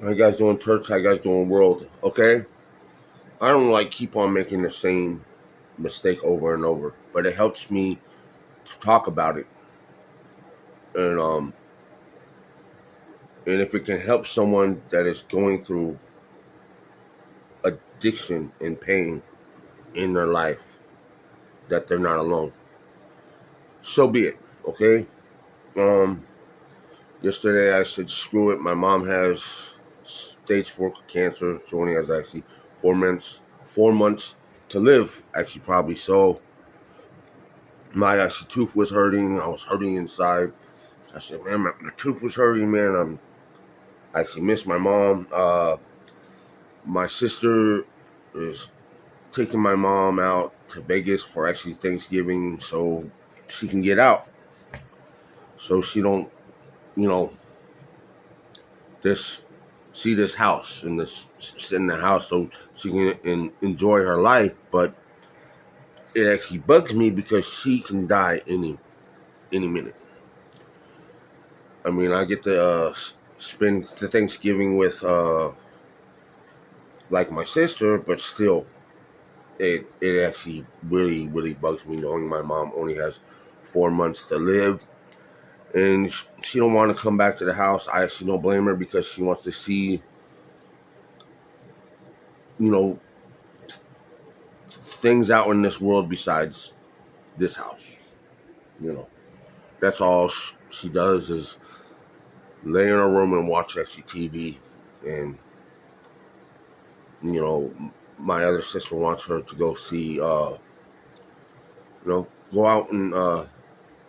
How you guys doing, church? How you guys doing, world? Okay. I don't like keep on making the same mistake over and over, but it helps me to talk about it, and and if it can help someone that is going through addiction and pain in their life, that they're not alone. So be it. Okay. Um. Yesterday I said screw it. My mom has stage 4 cancer. She only has actually 4 months to live. Actually, probably so. My actually tooth was hurting. I was hurting inside. I said, man, my tooth was hurting, man. I actually miss my mom. My sister is taking my mom out to Vegas for actually Thanksgiving so she can get out. So she don't, you know, this see this house and this in the house so she can enjoy her life. But it actually bugs me because she can die any minute. I mean, I get to spend the Thanksgiving with like my sister, but still, it actually really bugs me knowing my mom only has 4 months to live, and she don't want to come back to the house. I actually don't blame her because she wants to see, you know, things out in this world besides this house. You know, that's all she does is lay in her room and watch actually TV, and you know, my other sister wants her to go see, go out and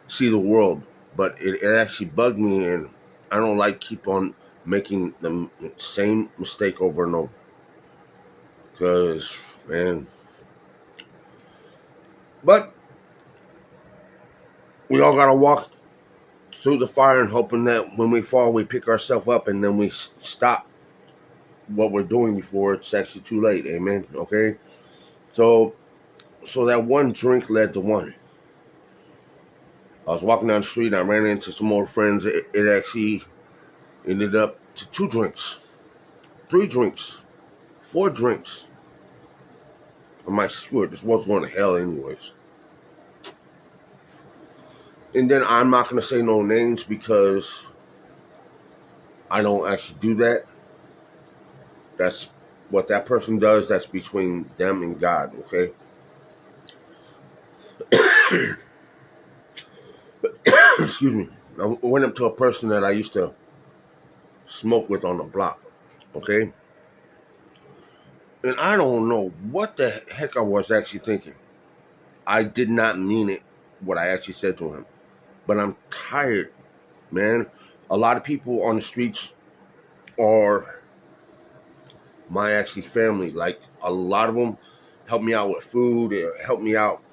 see the world. But it actually bugged me, and I don't like keep on making the same mistake over and over. Because, man, but we all gotta walk through the fire and hoping that when we fall, we pick ourselves up and then we stop what we're doing before it's actually too late. Amen. Okay. So, so that one drink led to one. I was walking down the street. I ran into some more friends. It actually ended up to 2 drinks, 3 drinks, 4 drinks. I might swear this was going to hell anyways. And then I'm not going to say no names because I don't actually do that. That's what that person does. That's between them and God. Okay. Excuse me. I went up to a person that I used to smoke with on the block. Okay. And I don't know what the heck I was actually thinking. I did not mean it, what I actually said to him. But I'm tired, man. A lot of people on the streets are my actually family. Like a lot of them help me out with food. They help me out.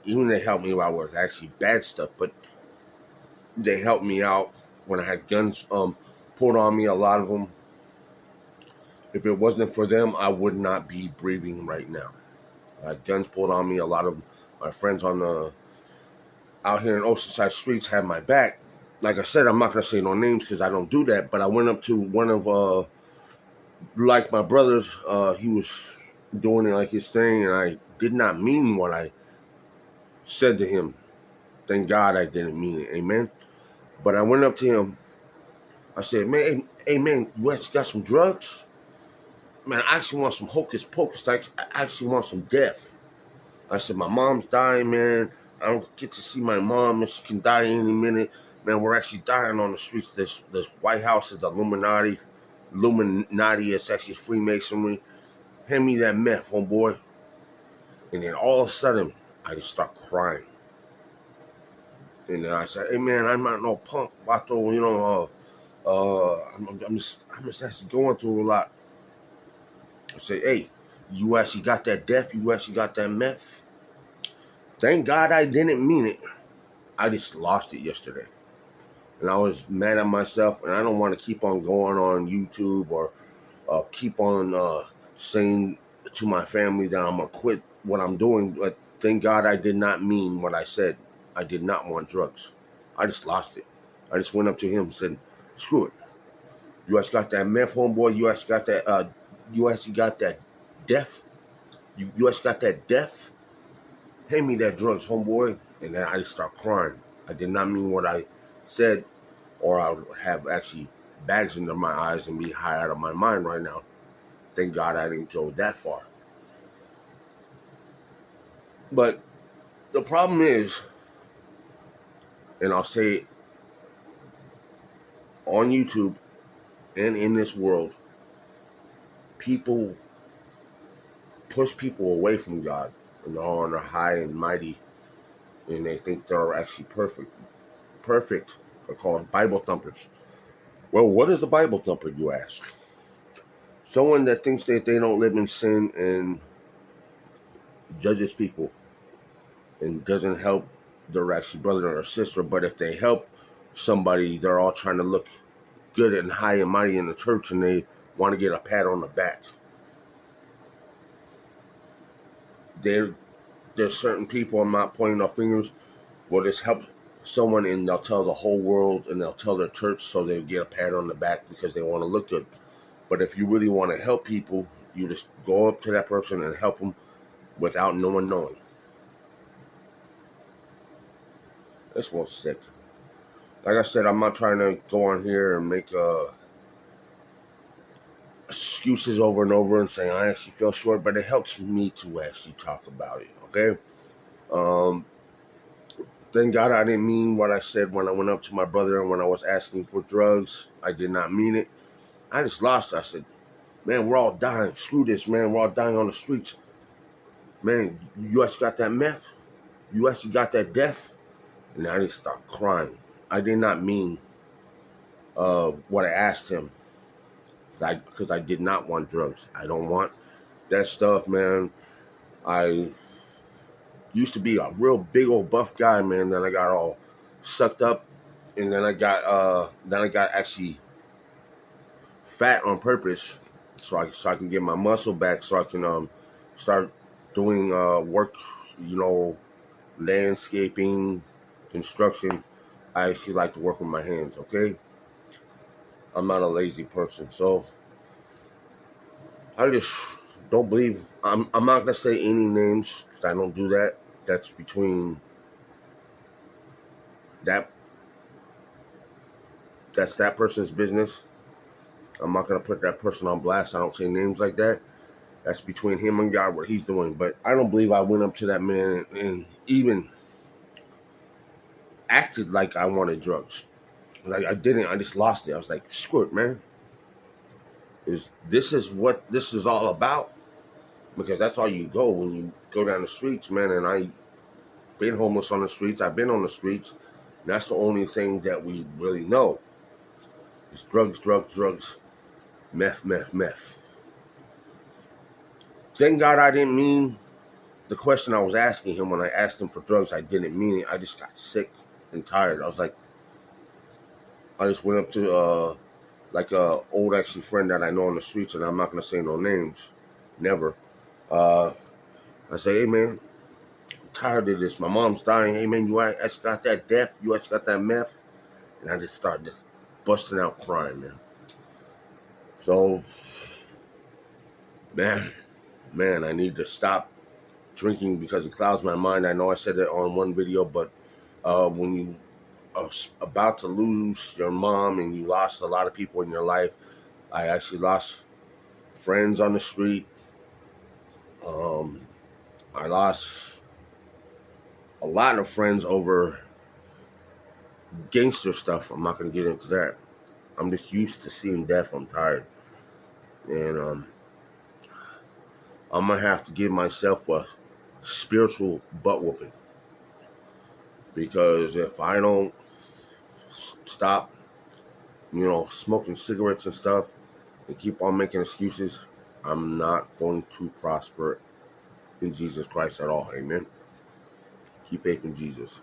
Even they help me out with actually bad stuff, but they helped me out when I had guns pulled on me. A lot of them. If it wasn't for them, I would not be breathing right now. I had guns pulled on me. A lot of my friends on the out here in Oceanside streets had my back. Like I said, I'm not gonna say no names because I don't do that. But I went up to one of like my brothers. He was doing it like his thing, and I did not mean what I said to him. Thank God I didn't mean it. Amen. But I went up to him. I said, "Man, hey man, you actually got some drugs? Man, I actually want some hocus pocus. I actually want some death." I said, "My mom's dying, man. I don't get to see my mom, and she can die any minute. Man, we're actually dying on the streets. This White House is Illuminati. Illuminati is actually Freemasonry. Hand me that meth, homeboy." And then all of a sudden, I just start crying. And then I said, "Hey, man, I'm not no punk, vato. I'm just actually going through a lot." I say, "Hey, you actually got that death? You actually got that meth?" Thank God I didn't mean it. I just lost it yesterday. And I was mad at myself, and I don't want to keep on going on YouTube or keep on saying to my family that I'm going to quit what I'm doing. But thank God I did not mean what I said. I did not want drugs. I just lost it. I just went up to him and said, "Screw it. You actually got that meth, homeboy. You actually got that. You actually got that death. You actually got that death. Hand me that drugs, homeboy. And then I just start crying. I did not mean what I said, or I would have actually bags under my eyes and be high out of my mind right now. Thank God I didn't go that far. But the problem is, and I'll say it on YouTube and in this world, people push people away from God, and they're on a high and mighty, and they think they're actually perfect. Perfect. They're called Bible thumpers. Well, what is a Bible thumper, you ask? Someone that thinks that they don't live in sin and judges people and doesn't help their actually brother or sister, but if they help somebody, they're all trying to look good and high and mighty in the church, and they want to get a pat on the back. There's certain people, I'm not pointing our fingers, will just help someone and they'll tell the whole world and they'll tell their church so they'll get a pat on the back because they want to look good. But if you really want to help people, you just go up to that person and help them without no one knowing. This one's sick. Like I said, I'm not trying to go on here and make excuses over and over and say I actually feel short, but it helps me to actually talk about it, okay? Thank God I didn't mean what I said when I went up to my brother and when I was asking for drugs. I did not mean it. I just lost it. I said, man, we're all dying. Screw this, man. We're all dying on the streets. Man, you actually got that meth? You actually got that death? And I just started crying. I did not mean what I asked him. Because I did not want drugs. I don't want that stuff, man. I used to be a real big old buff guy, man. Then I got all sucked up, and then I got actually fat on purpose, so I can get my muscle back, so I can start doing work, landscaping, construction. I actually like to work with my hands. Okay, I'm not a lazy person, so I just don't believe. I'm not gonna say any names because I don't do that. That's between that. That's that person's business. I'm not gonna put that person on blast. I don't say names like that. That's between him and God what he's doing. But I don't believe I went up to that man and even acted like I wanted drugs. Like I didn't. I just lost it. I was like, screw it, man. This is what this is all about? Because that's all you go when you go down the streets, man. And I've been homeless on the streets. I've been on the streets. And that's the only thing that we really know. It's drugs, drugs, drugs. Meth, meth, meth. Thank God I didn't mean the question I was asking him when I asked him for drugs. I didn't mean it. I just got sick and tired. I was like, I just went up to like a old actually friend that I know on the streets, and I'm not gonna say no names, never. I say, hey man, I'm tired of this. My mom's dying. Hey man, you actually got that death? You actually got that meth? And I just started just busting out crying, man. So, man, I need to stop drinking because it clouds my mind. I know I said it on one video, but when you are about to lose your mom and you lost a lot of people in your life, I actually lost friends on the street. I lost a lot of friends over gangster stuff. I'm not going to get into that. I'm just used to seeing death. I'm tired. And I'm going to have to give myself a spiritual butt whooping. Because if I don't stop, smoking cigarettes and stuff and keep on making excuses, I'm not going to prosper in Jesus Christ at all. Amen. Keep faith in Jesus.